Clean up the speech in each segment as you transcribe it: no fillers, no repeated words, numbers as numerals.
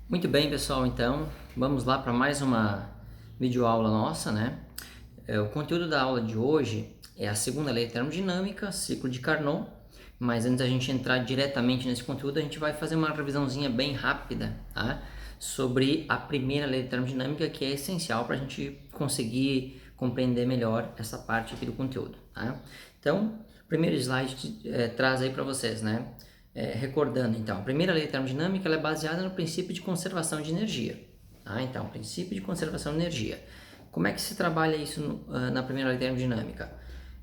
Muito bem, pessoal, então vamos lá para mais uma videoaula nossa, né? O conteúdo da aula de hoje é a segunda lei termodinâmica, ciclo de Carnot, mas antes da gente entrar diretamente nesse conteúdo, a gente vai fazer uma revisãozinha bem rápida, tá? Sobre a primeira lei termodinâmica, que é essencial para a gente conseguir compreender melhor essa parte aqui do conteúdo, tá? Então, o primeiro slide traz aí para vocês, né? Recordando, então, a primeira lei termodinâmica ela é baseada no princípio de conservação de energia. Tá? Então, princípio de conservação de energia. Como é que se trabalha isso na primeira lei termodinâmica?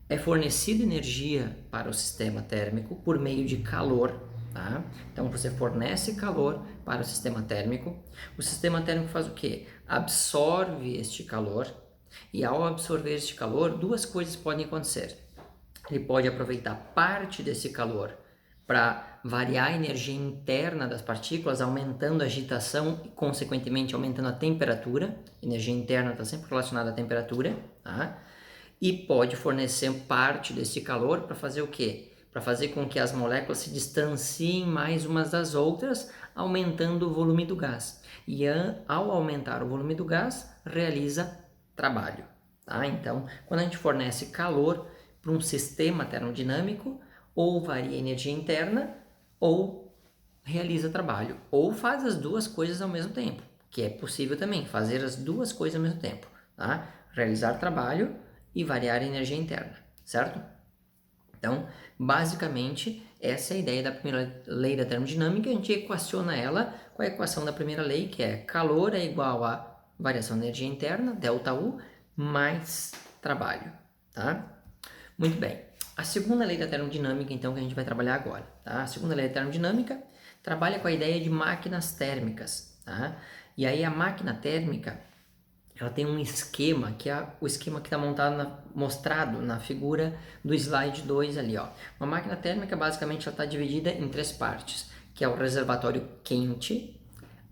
É fornecida energia para o sistema térmico por meio de calor. Tá? Então, você fornece calor para o sistema térmico. O sistema térmico faz o quê? Absorve este calor. E ao absorver este calor, duas coisas podem acontecer. Ele pode aproveitar parte desse calor para variar a energia interna das partículas, aumentando a agitação e, consequentemente, aumentando a temperatura. A energia interna está sempre relacionada à temperatura, tá? E pode fornecer parte desse calor para fazer o quê? Para fazer com que as moléculas se distanciem mais umas das outras, aumentando o volume do gás. E ao aumentar o volume do gás, realiza trabalho. Tá? Então, quando a gente fornece calor para um sistema termodinâmico, ou varia a energia interna, ou realiza trabalho, ou faz as duas coisas ao mesmo tempo, que é possível também fazer as duas coisas ao mesmo tempo, tá? Realizar trabalho e variar a energia interna, certo? Então, basicamente, essa é a ideia da primeira lei da termodinâmica. A gente equaciona ela com a equação da primeira lei, que é calor é igual a variação da energia interna, ΔU, mais trabalho, tá? Muito bem. A segunda lei da termodinâmica, então, que a gente vai trabalhar agora, tá? A segunda lei da termodinâmica trabalha com a ideia de máquinas térmicas, tá? E aí a máquina térmica, ela tem um esquema, que é o esquema que está mostrado na figura do slide 2 ali, ó. Uma máquina térmica, basicamente, ela está dividida em três partes, que é o reservatório quente,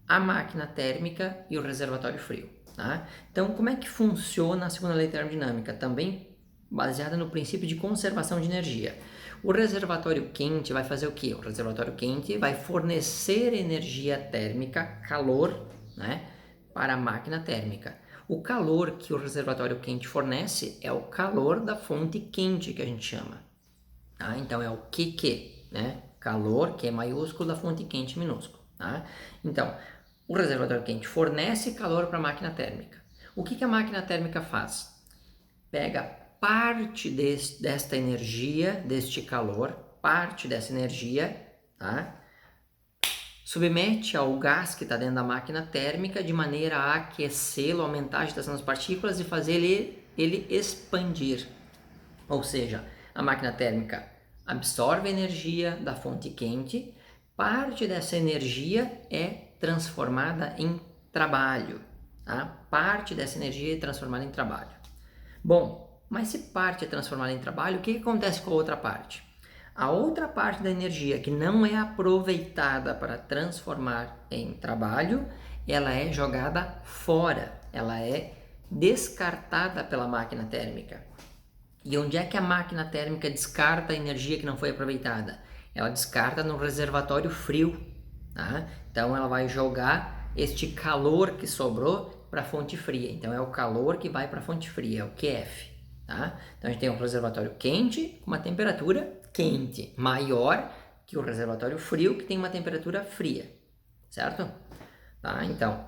a máquina térmica e o reservatório frio, tá? Então, como é que funciona a segunda lei termodinâmica? Também baseada no princípio de conservação de energia. O reservatório quente vai fazer o quê? O reservatório quente vai fornecer energia térmica, calor, né, para a máquina térmica. O calor que o reservatório quente fornece é o calor da fonte quente, que a gente chama. Tá? Então é o QQ, né? Calor, que é maiúsculo, da fonte quente minúsculo. Tá? Então, o reservatório quente fornece calor para a máquina térmica. O que a máquina térmica faz? Pega parte desta energia, deste calor, parte dessa energia, tá? Submete ao gás que está dentro da máquina térmica de maneira a aquecê-lo, aumentar a agitação das partículas e fazer ele expandir. Ou seja, a máquina térmica absorve energia da fonte quente, parte dessa energia é transformada em trabalho. Tá? Parte dessa energia é transformada em trabalho. Bom, mas se parte é transformada em trabalho, o que acontece com a outra parte? A outra parte da energia que não é aproveitada para transformar em trabalho, ela é jogada fora, ela é descartada pela máquina térmica. E onde é que a máquina térmica descarta a energia que não foi aproveitada? Ela descarta no reservatório frio. Tá? Então ela vai jogar este calor que sobrou para a fonte fria. Então é o calor que vai para a fonte fria, é o QF. Tá? Então a gente tem um reservatório quente com uma temperatura quente, maior que o reservatório frio que tem uma temperatura fria. Certo? Tá? Então,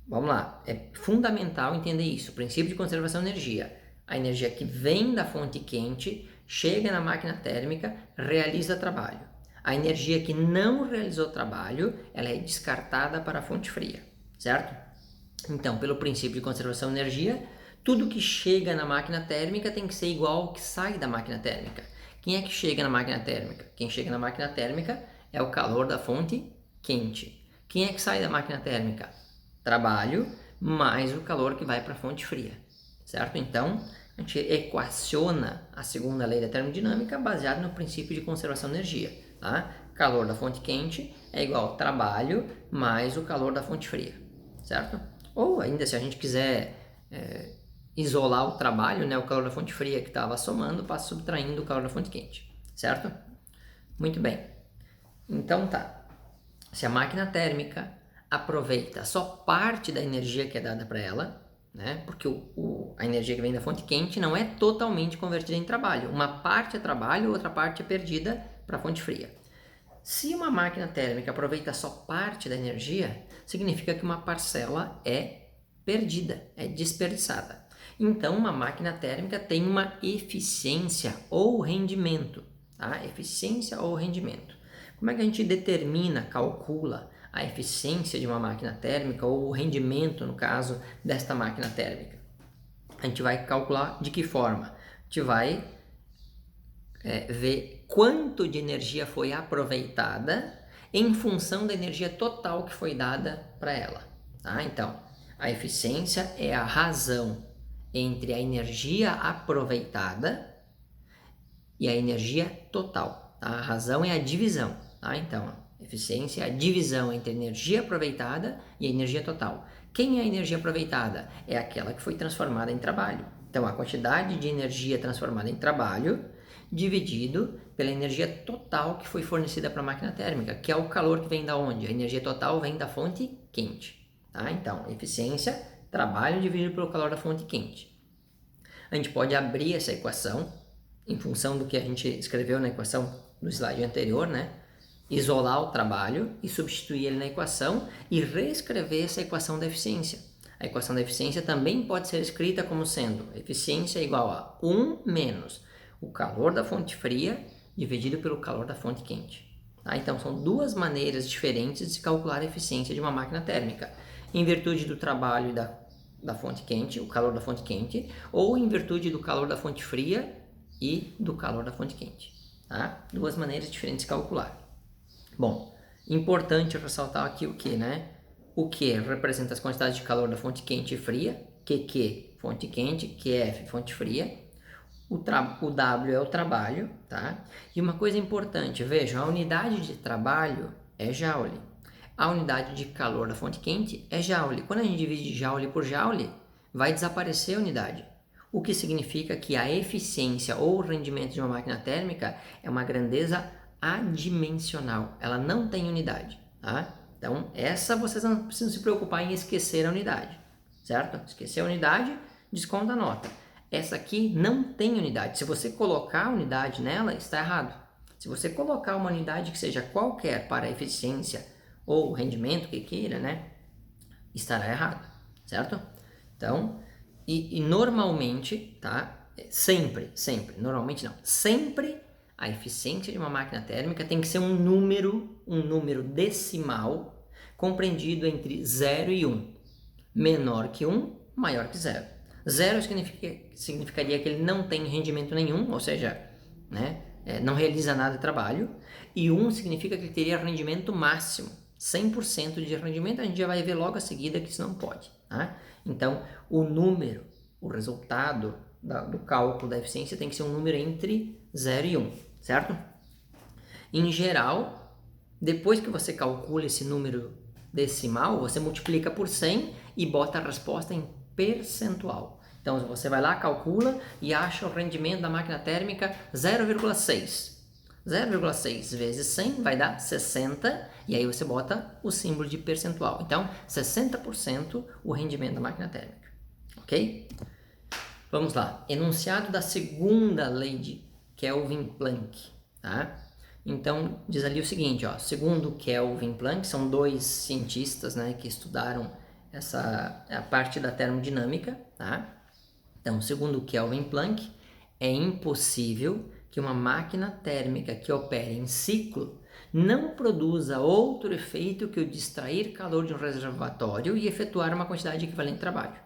vamos lá. É fundamental entender isso. O princípio de conservação de energia. A energia que vem da fonte quente chega na máquina térmica, realiza trabalho. A energia que não realizou trabalho, ela é descartada para a fonte fria, certo? Então, pelo princípio de conservação de energia, tudo que chega na máquina térmica tem que ser igual ao que sai da máquina térmica. Quem é que chega na máquina térmica? Quem chega na máquina térmica é o calor da fonte quente. Quem é que sai da máquina térmica? Trabalho mais o calor que vai para a fonte fria, certo? Então, a gente equaciona a segunda lei da termodinâmica baseada no princípio de conservação de energia. Tá? Calor da fonte quente é igual ao trabalho mais o calor da fonte fria, certo? Ou ainda, se a gente quiser isolar o trabalho, né, o calor da fonte fria que estava somando, passa subtraindo o calor da fonte quente, certo? Muito bem. Então tá. Se a máquina térmica aproveita só parte da energia que é dada para ela, né? Porque a energia que vem da fonte quente não é totalmente convertida em trabalho. Uma parte é trabalho, outra parte é perdida para a fonte fria. Se uma máquina térmica aproveita só parte da energia, significa que uma parcela é perdida, é desperdiçada. Então, uma máquina térmica tem uma eficiência ou rendimento, tá? Eficiência ou rendimento. Como é que a gente determina, calcula a eficiência de uma máquina térmica ou o rendimento, no caso, desta máquina térmica? A gente vai calcular de que forma? A gente vai ver quanto de energia foi aproveitada em função da energia total que foi dada para ela. Tá? Então, a eficiência é a razão entre a energia aproveitada e a energia total. Tá? A razão é a divisão. Tá? Então, a eficiência é a divisão entre a energia aproveitada e a energia total. Quem é a energia aproveitada? É aquela que foi transformada em trabalho. Então, a quantidade de energia transformada em trabalho dividido pela energia total que foi fornecida para a máquina térmica, que é o calor que vem da onde? A energia total vem da fonte quente. Tá? Então, eficiência, trabalho dividido pelo calor da fonte quente. A gente pode abrir essa equação em função do que a gente escreveu na equação do slide anterior, né? Isolar o trabalho e substituir ele na equação e reescrever essa equação da eficiência. A equação da eficiência também pode ser escrita como sendo eficiência igual a 1 menos o calor da fonte fria dividido pelo calor da fonte quente. Tá? Então, são duas maneiras diferentes de se calcular a eficiência de uma máquina térmica, em virtude do trabalho da fonte quente, o calor da fonte quente, ou em virtude do calor da fonte fria e do calor da fonte quente. Tá? Duas maneiras diferentes de calcular. Bom, importante ressaltar aqui o que, né? O Q representa as quantidades de calor da fonte quente e fria, QQ, fonte quente, QF, fonte fria. O W é o trabalho, tá? E uma coisa importante, vejam, a unidade de trabalho é joule. A unidade de calor da fonte quente é joule. Quando a gente divide joule por joule, vai desaparecer a unidade. O que significa que a eficiência ou o rendimento de uma máquina térmica é uma grandeza adimensional. Ela não tem unidade, tá? Então, essa vocês não precisam se preocupar em esquecer a unidade, certo? Esquecer a unidade, desconta a nota. Essa aqui não tem unidade. Se você colocar a unidade nela, está errado. Se você colocar uma unidade que seja qualquer para a eficiência ou rendimento que queira, né, estará errado, certo? Então, e normalmente, tá? Sempre, normalmente não, sempre a eficiência de uma máquina térmica tem que ser um número decimal compreendido entre 0 e 1. Menor que 1, maior que 0. 0 significaria que ele não tem rendimento nenhum, ou seja, né, não realiza nada de trabalho. E 1 significa que ele teria rendimento máximo, 100% de rendimento. A gente já vai ver logo a seguida que isso não pode. Tá? Então, o resultado do cálculo da eficiência tem que ser um número entre 0 e 1, certo? Em geral, depois que você calcula esse número decimal, você multiplica por 100 e bota a resposta em percentual. Então, você vai lá, calcula e acha o rendimento da máquina térmica 0,6. 0,6 vezes 100 vai dar 60, e aí você bota o símbolo de percentual. Então, 60% o rendimento da máquina térmica. Ok? Vamos lá. Enunciado da segunda lei de Kelvin-Planck. Tá? Então, diz ali o seguinte, ó, segundo Kelvin-Planck, são dois cientistas, né, que estudaram a parte da termodinâmica. Tá? Então, segundo Kelvin-Planck, é impossível que uma máquina térmica que opere em ciclo não produza outro efeito que o de extrair calor de um reservatório e efetuar uma quantidade equivalente de trabalho.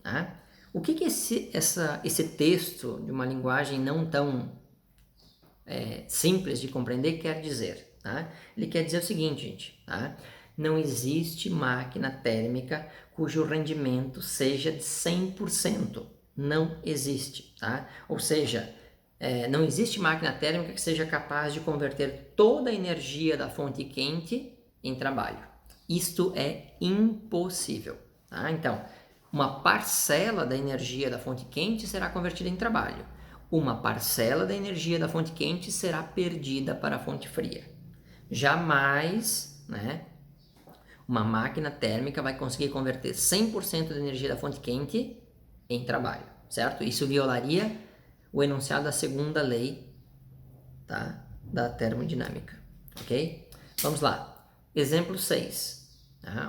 Tá? O que esse texto, de uma linguagem não tão simples de compreender, quer dizer? Tá? Ele quer dizer o seguinte, gente, tá? Não existe máquina térmica cujo rendimento seja de 100%. Não existe, tá? Ou seja, não existe máquina térmica que seja capaz de converter toda a energia da fonte quente em trabalho. Isto é impossível, tá? Então, uma parcela da energia da fonte quente será convertida em trabalho. Uma parcela da energia da fonte quente será perdida para a fonte fria. Jamais, né, Uma máquina térmica vai conseguir converter 100% da energia da fonte quente em trabalho, certo? Isso violaria o enunciado da segunda lei, tá, da termodinâmica, ok? Vamos lá. Exemplo 6.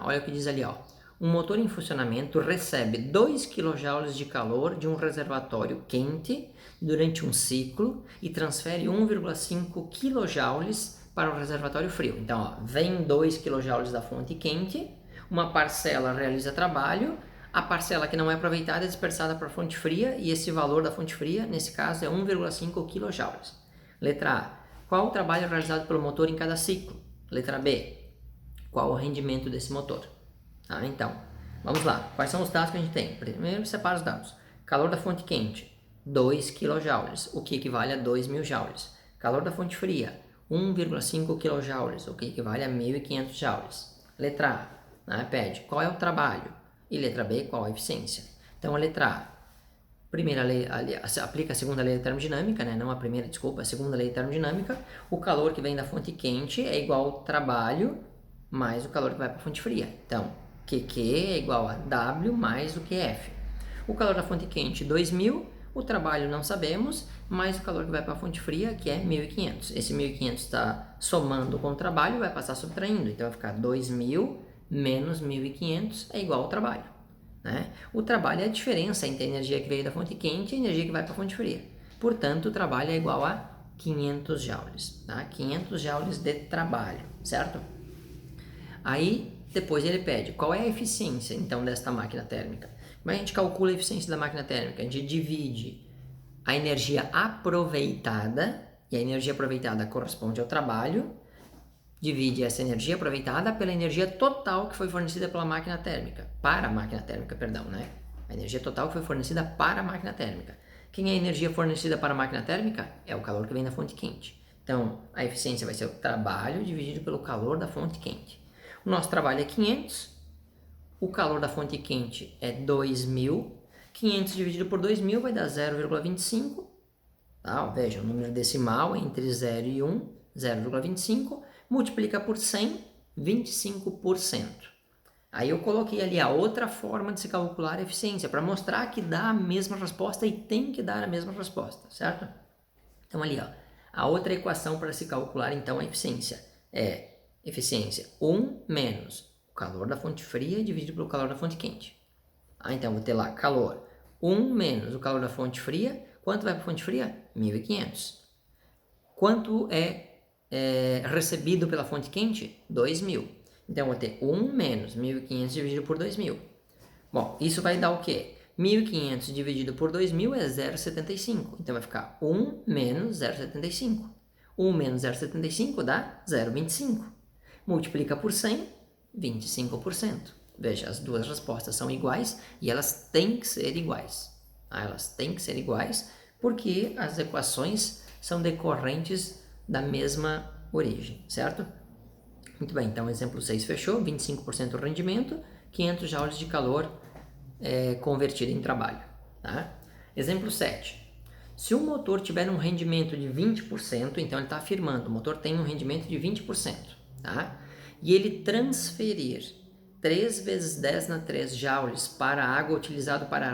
Olha o que diz ali, ó. Um motor em funcionamento recebe 2 kJ de calor de um reservatório quente durante um ciclo e transfere 1,5 kJ para o reservatório frio. Então, ó, vem 2 kJ da fonte quente, uma parcela realiza trabalho, a parcela que não é aproveitada é dispersada para a fonte fria e esse valor da fonte fria, nesse caso, é 1,5 kJ. Letra A. Qual o trabalho realizado pelo motor em cada ciclo? Letra B. Qual o rendimento desse motor? Então, vamos lá. Quais são os dados que a gente tem? Primeiro, separa os dados. Calor da fonte quente, 2 kJ, o que equivale a 2.000 joules. Calor da fonte fria, 1,5 kJ, o que equivale a 1.500 joules. Letra A, pede qual é o trabalho e letra B, qual a eficiência. Então, a letra A, primeira lei, aplica a segunda lei da termodinâmica, né? Não a primeira, desculpa, a segunda lei da termodinâmica. O calor que vem da fonte quente é igual ao trabalho mais o calor que vai para a fonte fria. Então, QQ é igual a W mais o QF. O calor da fonte quente, 2.000, o trabalho não sabemos, mais o calor que vai para a fonte fria, que é 1.500. Esse 1.500 está somando com o trabalho, vai passar subtraindo, então vai ficar 2.000 menos 1.500 é igual ao trabalho. Né? O trabalho é a diferença entre a energia que veio da fonte quente e a energia que vai para a fonte fria. Portanto, o trabalho é igual a 500 joules. Tá? 500 joules de trabalho, certo? Aí, depois ele pede qual é a eficiência, então, desta máquina térmica. Como é que a gente calcula a eficiência da máquina térmica? A gente divide a energia aproveitada, e a energia aproveitada corresponde ao trabalho, divide essa energia aproveitada pela energia total que foi fornecida pela máquina térmica, para a máquina térmica, perdão, né? A energia total que foi fornecida para a máquina térmica. Quem é a energia fornecida para a máquina térmica? É o calor que vem da fonte quente. Então, a eficiência vai ser o trabalho dividido pelo calor da fonte quente. O nosso trabalho é 500, o calor da fonte quente é 2.000, 500 dividido por 2.000 vai dar 0,25, tá? Veja, o número decimal entre 0 e 1, 0,25, multiplica por 100, 25%. Aí eu coloquei ali a outra forma de se calcular a eficiência, para mostrar que dá a mesma resposta e tem que dar a mesma resposta, certo? Então ali, ó, a outra equação para se calcular então a eficiência é eficiência 1 menos o calor da fonte fria dividido pelo calor da fonte quente. Então vou ter lá calor 1 menos o calor da fonte fria. Quanto vai para a fonte fria? 1.500. Quanto é recebido pela fonte quente? 2.000. Então eu vou ter 1 menos 1.500 dividido por 2.000. Bom, isso vai dar o quê? 1.500 dividido por 2.000 é 0,75. Então vai ficar 1 menos 0,75. 1 menos 0,75 dá 0,25. Multiplica por 100, 25%. Veja, as duas respostas são iguais e elas têm que ser iguais. Elas têm que ser iguais porque as equações são decorrentes da mesma origem, certo? Muito bem, então exemplo 6 fechou, 25% rendimento, 500 joules de calor convertido em trabalho. Tá? Exemplo 7. Se o motor tiver um rendimento de 20%, então ele está afirmando, o motor tem um rendimento de 20%, tá? E ele transferir 3 vezes 10 na 3 joules para a água utilizada para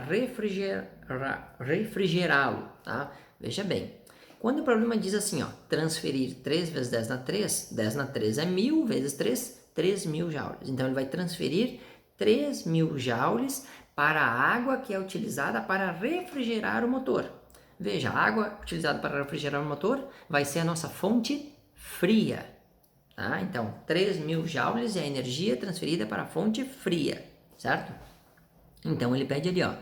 refrigerá-lo, tá? Veja bem, quando o problema diz assim, ó, transferir 3 vezes 10 na 3, 10 na 3 é 1.000 vezes 3, 3.000 joules. Então ele vai transferir 3.000 joules para a água que é utilizada para refrigerar o motor. Veja, a água utilizada para refrigerar o motor vai ser a nossa fonte fria. Tá? Então, 3.000 joules é a energia transferida para a fonte fria, certo? Então, ele pede ali, ó,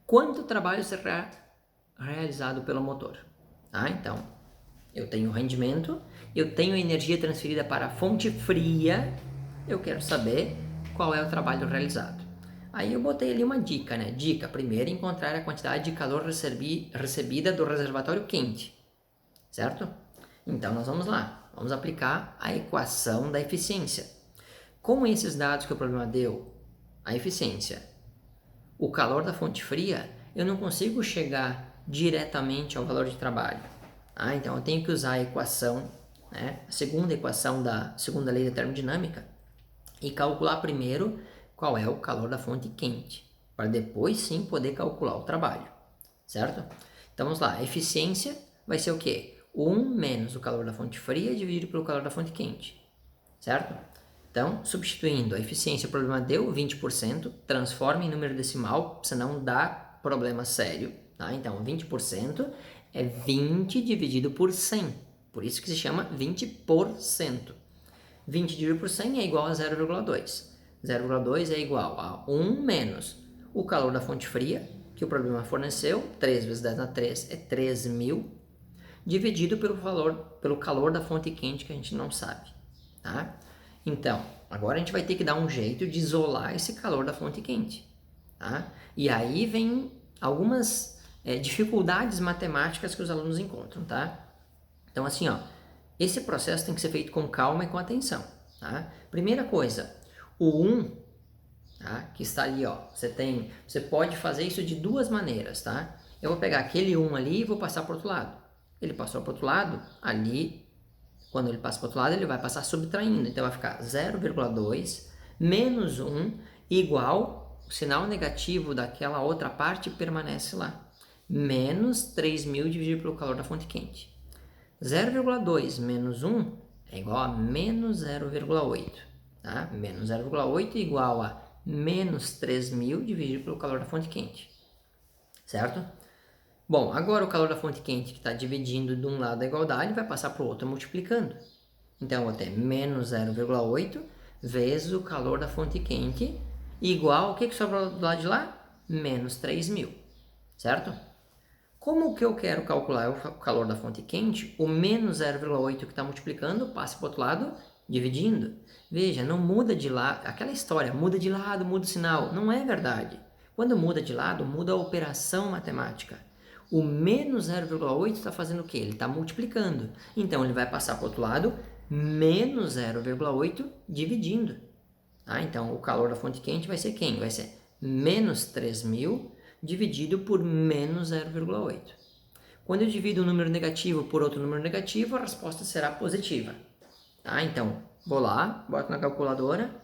quanto trabalho será realizado pelo motor? Tá? Então, eu tenho rendimento, eu tenho energia transferida para a fonte fria, eu quero saber qual é o trabalho realizado. Aí eu botei ali uma dica, né? Dica, primeiro, encontrar a quantidade de calor recebida do reservatório quente, certo? Então, nós vamos lá, vamos aplicar a equação da eficiência. Com esses dados que o problema deu, a eficiência, o calor da fonte fria, eu não consigo chegar diretamente ao valor de trabalho. Então, eu tenho que usar a equação, né? A segunda equação da segunda lei da termodinâmica, e calcular primeiro qual é o calor da fonte quente, para depois sim poder calcular o trabalho, certo? Então vamos lá, a eficiência vai ser o quê? 1 menos o calor da fonte fria dividido pelo calor da fonte quente, certo? Então, substituindo a eficiência, o problema deu 20%, transforma em número decimal, senão dá problema sério, tá? Então, 20% é 20 dividido por 100, por isso que se chama 20%. 20 dividido por 100 é igual a 0,2. 0,2 é igual a 1 menos o calor da fonte fria, que o problema forneceu, 3 vezes 10 na 3 é 3.000, dividido pelo calor da fonte quente, que a gente não sabe, tá? Então, agora a gente vai ter que dar um jeito de isolar esse calor da fonte quente, tá? E aí vem algumas dificuldades matemáticas que os alunos encontram, tá? Então, assim, ó, esse processo tem que ser feito com calma e com atenção, tá? Primeira coisa, o 1, tá? Que está ali, ó, você pode fazer isso de duas maneiras, tá? Eu vou pegar aquele 1 ali e vou passar para o outro lado. Ele passou para o outro lado, ali, quando ele passa para o outro lado, ele vai passar subtraindo. Então, vai ficar 0,2 menos 1 igual, o sinal negativo daquela outra parte permanece lá. Menos 3.000 dividido pelo calor da fonte quente. 0,2 menos 1 é igual a menos 0,8. Tá? Menos 0,8 igual a menos 3.000 dividido pelo calor da fonte quente. Certo? Bom, agora o calor da fonte quente que está dividindo de um lado a igualdade vai passar para o outro multiplicando. Então, eu vou ter menos 0,8 vezes o calor da fonte quente igual, o que sobrou do lado de lá? Menos 3.000, certo? Como que eu quero calcular o calor da fonte quente, o menos 0,8 que está multiplicando passa para o outro lado dividindo. Veja, não muda de lado, aquela história, muda de lado, muda o sinal, não é verdade. Quando muda de lado, muda a operação matemática. O menos 0,8 está fazendo o quê? Ele está multiplicando. Então, ele vai passar para o outro lado, menos 0,8 dividindo. Ah, então, o calor da fonte quente vai ser quem? Vai ser menos 3.000 dividido por menos 0,8. Quando eu divido um número negativo por outro número negativo, a resposta será positiva. Tá? Então, vou lá, boto na calculadora,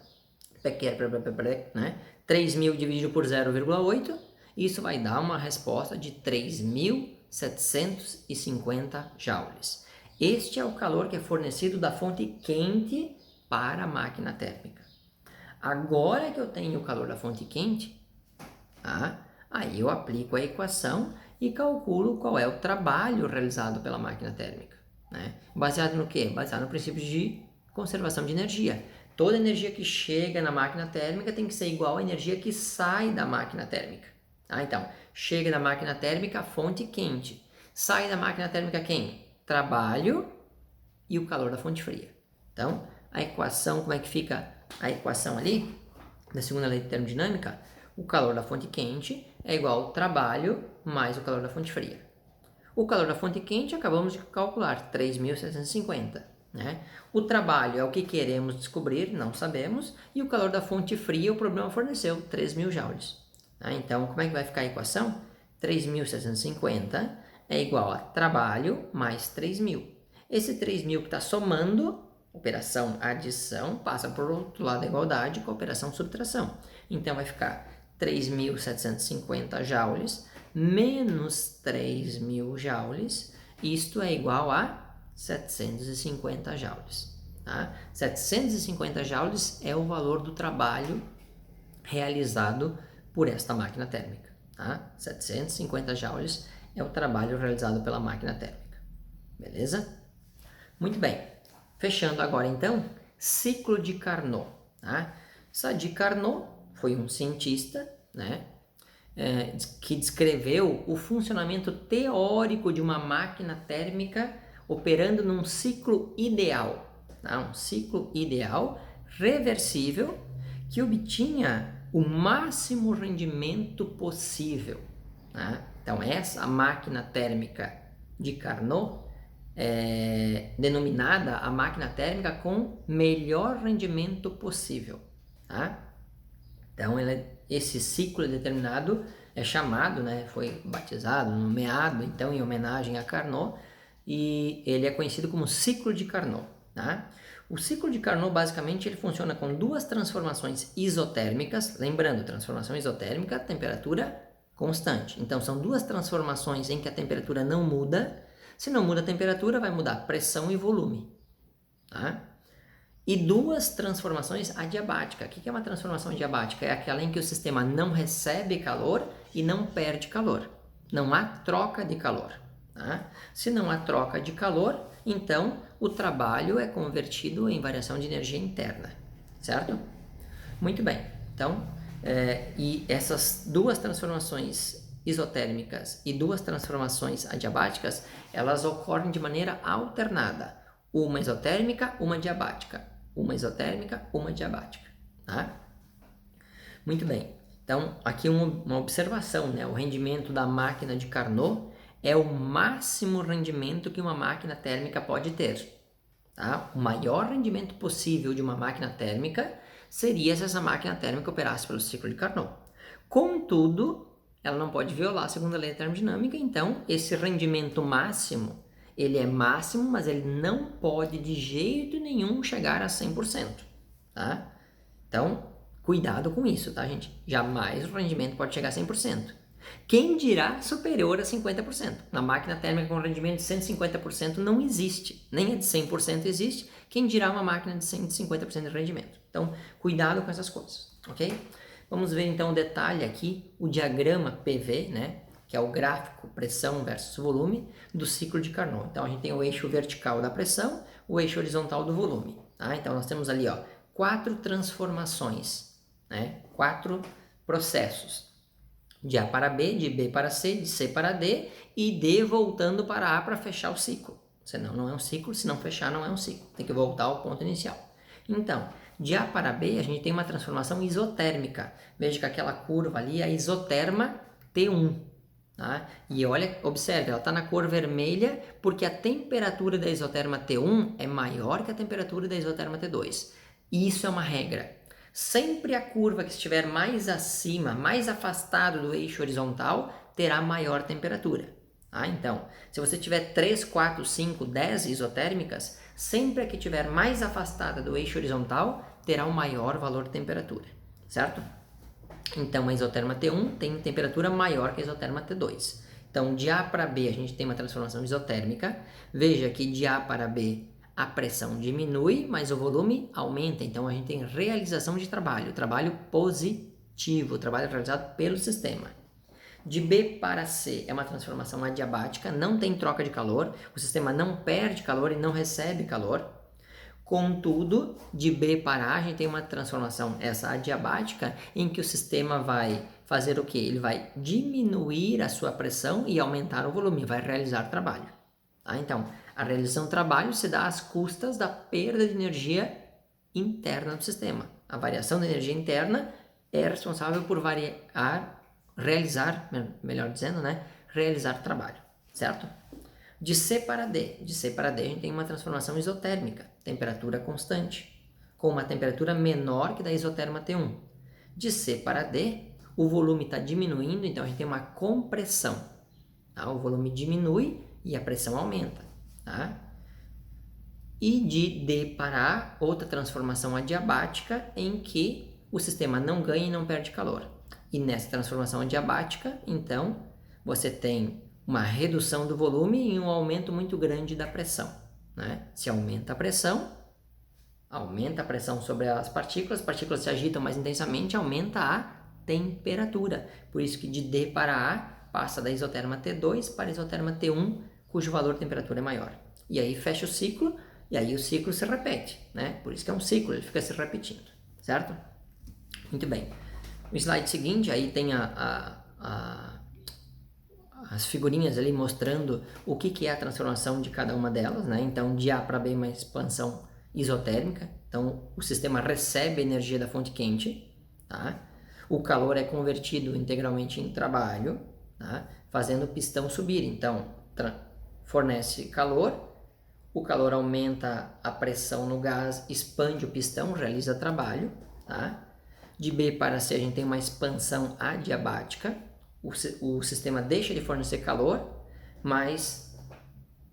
né? 3.000 dividido por 0,8, isso vai dar uma resposta de 3.750 joules. Este é o calor que é fornecido da fonte quente para a máquina térmica. Agora que eu tenho o calor da fonte quente, tá? Aí eu aplico a equação e calculo qual é o trabalho realizado pela máquina térmica, né? Baseado no quê? Baseado no princípio de conservação de energia. Toda energia que chega na máquina térmica tem que ser igual à energia que sai da máquina térmica. Ah, então, chega da máquina térmica a fonte quente. Sai da máquina térmica quem? Trabalho e o calor da fonte fria. Então, a equação, como é que fica a equação ali? Da segunda lei de termodinâmica, o calor da fonte quente é igual ao trabalho mais o calor da fonte fria. O calor da fonte quente acabamos de calcular, 3.750. Né? O trabalho é o que queremos descobrir, não sabemos, e o calor da fonte fria o problema forneceu, 3.000 joules. Tá? Então, como é que vai ficar a equação? 3.750 é igual a trabalho mais 3.000. Esse 3.000 que está somando, operação adição, passa por outro lado da igualdade com a operação subtração. Então, vai ficar 3.750 joules menos 3.000 joules, isto é igual a 750 joules. Tá? 750 joules é o valor do trabalho realizado por esta máquina térmica. Tá? 750 joules é o trabalho realizado pela máquina térmica. Beleza? Muito bem. Fechando agora então, ciclo de Carnot. Tá? Sadi Carnot foi um cientista, né, que descreveu o funcionamento teórico de uma máquina térmica operando num ciclo ideal, tá? Um ciclo ideal reversível que obtinha o máximo rendimento possível. Tá? Então, essa máquina térmica de Carnot é denominada a máquina térmica com melhor rendimento possível. Tá? Então, esse ciclo determinado é chamado, né, foi batizado, nomeado, então, em homenagem a Carnot, e ele é conhecido como ciclo de Carnot. Tá? O ciclo de Carnot, basicamente, ele funciona com duas transformações isotérmicas. Lembrando, transformação isotérmica, temperatura constante. Então, são duas transformações em que a temperatura não muda. Se não muda a temperatura, vai mudar pressão e volume. Tá? E duas transformações adiabáticas. O que é uma transformação adiabática? É aquela em que o sistema não recebe calor e não perde calor. Não há troca de calor. Tá? Se não há troca de calor, então o trabalho é convertido em variação de energia interna. Certo? Muito bem. Então, e essas duas transformações isotérmicas e duas transformações adiabáticas, elas ocorrem de maneira alternada. Uma isotérmica, uma diabática. Uma isotérmica, uma diabática. Tá? Muito bem. Então, aqui uma observação, né? O rendimento da máquina de Carnot é o máximo rendimento que uma máquina térmica pode ter. Tá? O maior rendimento possível de uma máquina térmica seria se essa máquina térmica operasse pelo ciclo de Carnot. Contudo, ela não pode violar a segunda lei da termodinâmica, então esse rendimento máximo, ele é máximo, mas ele não pode de jeito nenhum chegar a 100%. Tá? Então, cuidado com isso, tá, gente? Jamais o rendimento pode chegar a 100%. Quem dirá superior a 50%? Na máquina térmica com rendimento de 150% não existe, nem a de 100% existe. Quem dirá uma máquina de 150% de rendimento? Então, cuidado com essas coisas, ok? Vamos ver então o detalhe aqui, o diagrama PV, né? Que é o gráfico pressão versus volume do ciclo de Carnot. Então, a gente tem o eixo vertical da pressão, o eixo horizontal do volume. Tá? Então, nós temos ali 4 transformações, né? 4 processos. De A para B, de B para C, de C para D e D voltando para A para fechar o ciclo. Senão não é um ciclo, se não fechar não é um ciclo. Tem que voltar ao ponto inicial. Então, de A para B a gente tem uma transformação isotérmica. Veja que aquela curva ali é a isoterma T1. Tá? E olha, observe, ela está na cor vermelha porque a temperatura da isoterma T1 é maior que a temperatura da isoterma T2. Isso é uma regra. Sempre a curva que estiver mais acima, mais afastado do eixo horizontal, terá maior temperatura. Tá? Então, se você tiver 3, 4, 5, 10 isotérmicas, sempre a que estiver mais afastada do eixo horizontal terá um maior valor de temperatura. Certo? Então, a isoterma T1 tem temperatura maior que a isoterma T2. Então, de A para B, a gente tem uma transformação isotérmica. Veja que de A para B, a pressão diminui, mas o volume aumenta. Então, a gente tem realização de trabalho positivo, trabalho realizado pelo sistema. De B para C é uma transformação adiabática, não tem troca de calor, o sistema não perde calor e não recebe calor. Contudo, de B para A, a gente tem uma transformação, essa adiabática, em que o sistema vai fazer o quê? Ele vai diminuir a sua pressão e aumentar o volume, vai realizar trabalho. Tá? Então, a realização do trabalho se dá às custas da perda de energia interna do sistema. A variação da energia interna é responsável por realizar trabalho, certo? De C para D. De C para D a gente tem uma transformação isotérmica, temperatura constante, com uma temperatura menor que da isoterma T1. De C para D, o volume está diminuindo, então a gente tem uma compressão. Tá? O volume diminui e a pressão aumenta. Tá? E de D para A, outra transformação adiabática em que o sistema não ganha e não perde calor. E nessa transformação adiabática, então, você tem uma redução do volume e um aumento muito grande da pressão. Né? Se aumenta a pressão sobre as partículas se agitam mais intensamente, aumenta a temperatura. Por isso que de D para A passa da isoterma T2 para a isoterma T1, cujo valor de temperatura é maior. E aí fecha o ciclo, e aí o ciclo se repete. Né? Por isso que é um ciclo, ele fica se repetindo. Certo? Muito bem. No slide seguinte, aí tem as figurinhas ali mostrando o que é a transformação de cada uma delas, né? Então, de A para B, uma expansão isotérmica. Então, o sistema recebe energia da fonte quente, tá? O calor é convertido integralmente em trabalho, tá? Fazendo o pistão subir. Então, fornece calor, o calor aumenta a pressão no gás, expande o pistão, realiza trabalho, tá? De B para C, a gente tem uma expansão adiabática. O sistema deixa de fornecer calor, mas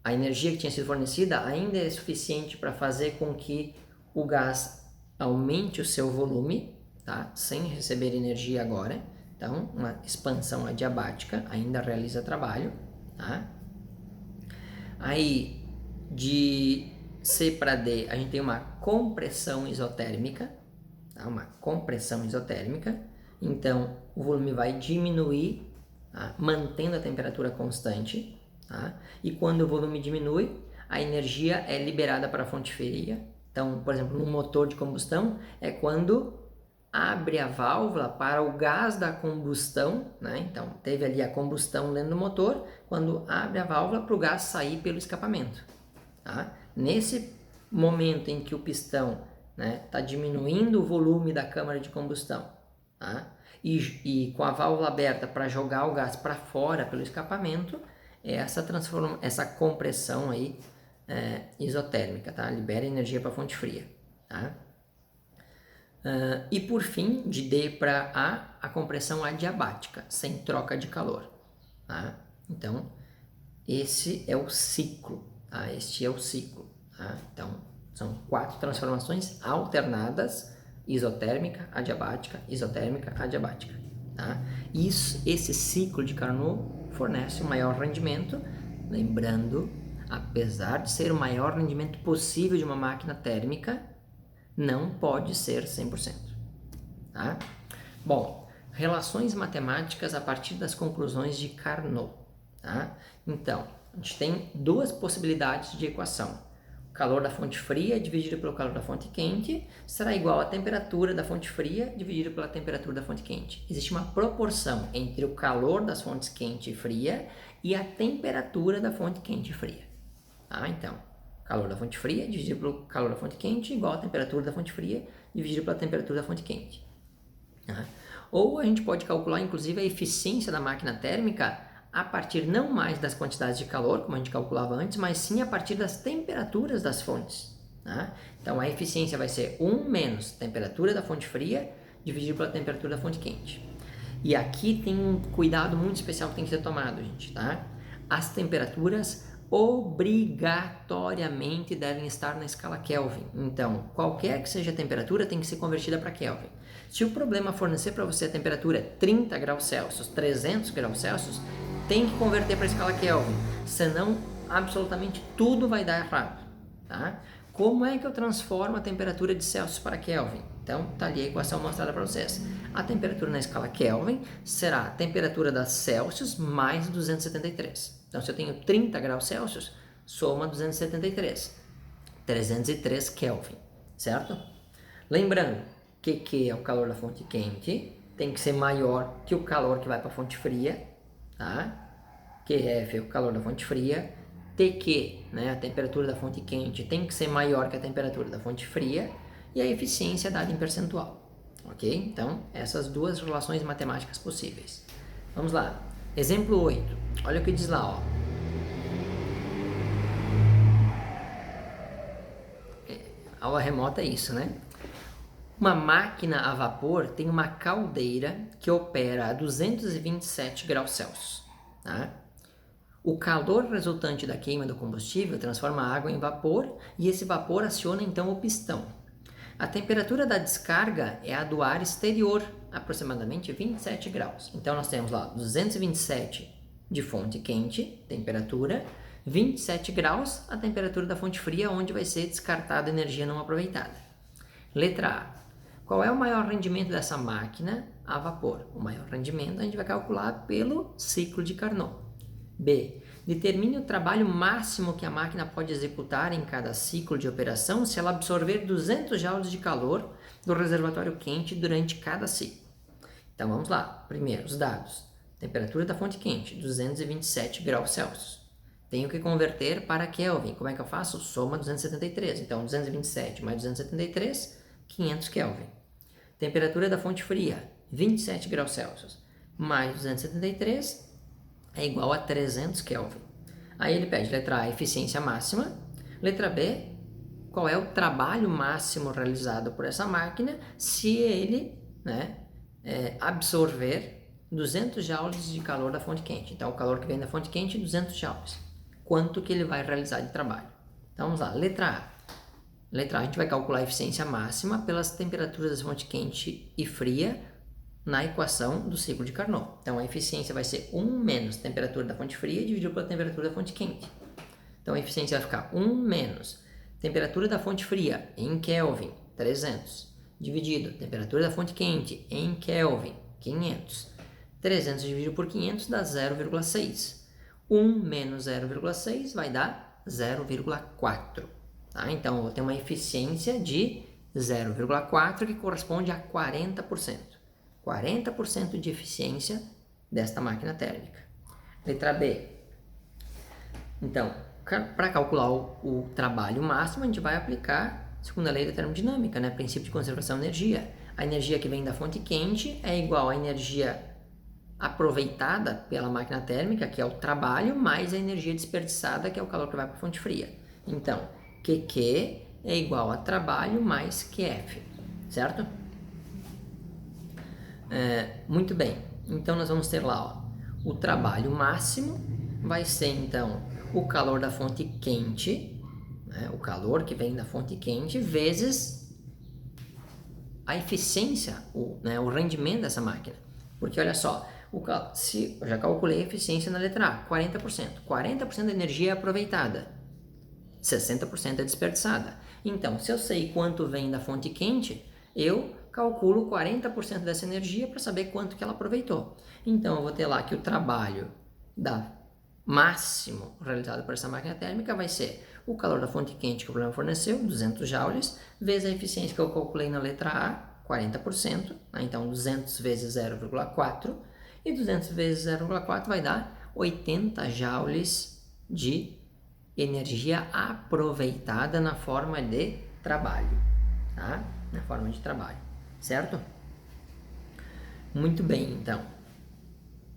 a energia que tinha sido fornecida ainda é suficiente para fazer com que o gás aumente o seu volume, tá? Sem receber energia agora. Então, uma expansão adiabática ainda realiza trabalho, tá? Aí, de C para D, a gente tem uma compressão isotérmica, tá? Uma compressão isotérmica. Então, o volume vai diminuir, tá? Mantendo a temperatura constante, tá? E quando o volume diminui, a energia é liberada para a fonte fria. Então, por exemplo, no motor de combustão, é quando abre a válvula para o gás da combustão, né? Então, teve ali a combustão dentro do motor, quando abre a válvula para o gás sair pelo escapamento, tá? Nesse momento em que o pistão está diminuindo o volume da câmara de combustão, tá? E com a válvula aberta para jogar o gás para fora pelo escapamento, essa compressão aí isotérmica, tá? Libera energia para a fonte fria, tá? E por fim, de D para A compressão adiabática, sem troca de calor, tá? Então, esse é o ciclo, tá? Este é o ciclo, tá? Então, são 4 transformações alternadas: isotérmica, adiabática, isotérmica, adiabática, tá? Esse ciclo de Carnot fornece o maior rendimento, lembrando, apesar de ser o maior rendimento possível de uma máquina térmica, não pode ser 100%, tá? Bom, relações matemáticas a partir das conclusões de Carnot, tá? Então, a gente tem 2 possibilidades de equação. O calor da fonte fria dividido pelo calor da fonte quente será igual à temperatura da fonte fria dividido pela temperatura da fonte quente. Existe uma proporção entre o calor das fontes quente e fria e a temperatura da fonte quente e fria, tá? Então, calor da fonte fria dividido pelo calor da fonte quente igual à temperatura da fonte fria dividido pela temperatura da fonte quente. Tá? Ou a gente pode calcular, inclusive, a eficiência da máquina térmica a partir não mais das quantidades de calor, como a gente calculava antes, mas sim a partir das temperaturas das fontes. Tá? Então, a eficiência vai ser 1 menos temperatura da fonte fria dividido pela temperatura da fonte quente. E aqui tem um cuidado muito especial que tem que ser tomado, gente. Tá? As temperaturas obrigatoriamente devem estar na escala Kelvin. Então, qualquer que seja a temperatura tem que ser convertida para Kelvin. Se o problema fornecer para você a temperatura 30 graus Celsius, 300 graus Celsius, tem que converter para a escala Kelvin, senão absolutamente tudo vai dar errado, tá? Como é que eu transformo a temperatura de Celsius para Kelvin? Então, está ali a equação mostrada para vocês. A temperatura na escala Kelvin será a temperatura da Celsius mais 273. Então, se eu tenho 30 graus Celsius, soma 273. 303 Kelvin, certo? Lembrando que Q é o calor da fonte quente, tem que ser maior que o calor que vai para a fonte fria, tá? QF é o calor da fonte fria. TQ, né, a temperatura da fonte quente, tem que ser maior que a temperatura da fonte fria. E a eficiência é dada em percentual, ok? Então, essas 2 relações matemáticas possíveis. Vamos lá. Exemplo 8. Olha o que diz lá, ó. Aula remota é isso, né? Uma máquina a vapor tem uma caldeira que opera a 227 graus Celsius, tá? O calor resultante da queima do combustível transforma a água em vapor e esse vapor aciona então o pistão. A temperatura da descarga é a do ar exterior, aproximadamente 27 graus. Então nós temos lá 227 de fonte quente, temperatura, 27 graus a temperatura da fonte fria, onde vai ser descartada energia não aproveitada. Letra A. Qual é o maior rendimento dessa máquina a vapor? O maior rendimento a gente vai calcular pelo ciclo de Carnot. B. Determine o trabalho máximo que a máquina pode executar em cada ciclo de operação se ela absorver 200 joules de calor do reservatório quente durante cada ciclo. Então vamos lá. Primeiro, os dados. Temperatura da fonte quente, 227 graus Celsius. Tenho que converter para Kelvin. Como é que eu faço? Soma 273. Então 227 mais 273, 500 Kelvin. Temperatura da fonte fria, 27 graus Celsius. Mais 273 é igual a 300 Kelvin. Aí ele pede letra A, eficiência máxima. Letra B, qual é o trabalho máximo realizado por essa máquina se ele absorver 200 joules de calor da fonte quente. Então, o calor que vem da fonte quente, 200 joules. Quanto que ele vai realizar de trabalho? Então, vamos lá. Letra A. Letra A, a gente vai calcular a eficiência máxima pelas temperaturas da fonte quente e fria na equação do ciclo de Carnot. Então, a eficiência vai ser 1 menos temperatura da fonte fria dividido pela temperatura da fonte quente. Então, a eficiência vai ficar 1 menos temperatura da fonte fria em Kelvin, 300, dividido temperatura da fonte quente em Kelvin, 500. 300 dividido por 500 dá 0,6. 1 menos 0,6 vai dar 0,4. Tá? Então, eu vou ter uma eficiência de 0,4 que corresponde a 40%. 40% de eficiência desta máquina térmica. Letra B. Então, para calcular o trabalho máximo, a gente vai aplicar a segunda lei da termodinâmica, né? Princípio de conservação de energia. A energia que vem da fonte quente é igual à energia aproveitada pela máquina térmica, que é o trabalho, mais a energia desperdiçada, que é o calor que vai para a fonte fria. Então, QQ é igual a trabalho mais QF, certo? Muito bem, então nós vamos ter lá, ó, o trabalho máximo vai ser então o calor da fonte quente, né, o calor que vem da fonte quente, vezes a eficiência, o rendimento dessa máquina. Porque olha só, se eu já calculei a eficiência na letra A, 40%. 40% da energia é aproveitada, 60% é desperdiçada. Então, se eu sei quanto vem da fonte quente, eu calculo 40% dessa energia para saber quanto que ela aproveitou. Então, eu vou ter lá que o trabalho máximo realizado por essa máquina térmica vai ser o calor da fonte quente que o problema forneceu, 200 joules, vezes a eficiência que eu calculei na letra A, 40%, né? Então 200 vezes 0,4, e 200 vezes 0,4 vai dar 80 joules de energia aproveitada na forma de trabalho, tá? Na forma de trabalho, certo? Muito bem, então.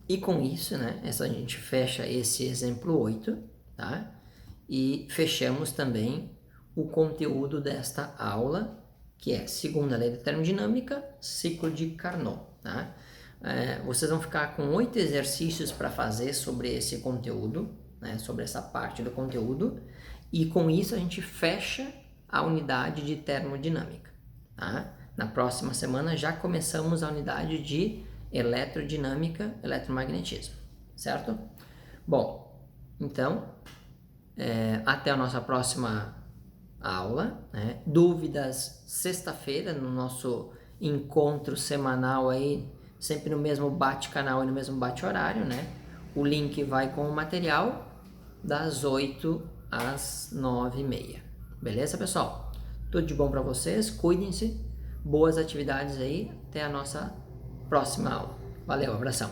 E com isso, né, a gente fecha esse exemplo 8, tá? E fechamos também o conteúdo desta aula, que é segunda lei da termodinâmica, ciclo de Carnot, tá? Vocês vão ficar com 8 exercícios para fazer sobre esse conteúdo, né, sobre essa parte do conteúdo, e com isso a gente fecha a unidade de termodinâmica, tá? Na próxima semana já começamos a unidade de eletrodinâmica, eletromagnetismo, certo? Bom, então, até a nossa próxima aula, né? Dúvidas sexta-feira no nosso encontro semanal aí, sempre no mesmo bate-canal e no mesmo bate-horário, né? O link vai com o material das 8 às 9h30. Beleza, pessoal? Tudo de bom para vocês, cuidem-se, boas atividades aí, até a nossa próxima aula. Valeu, abração!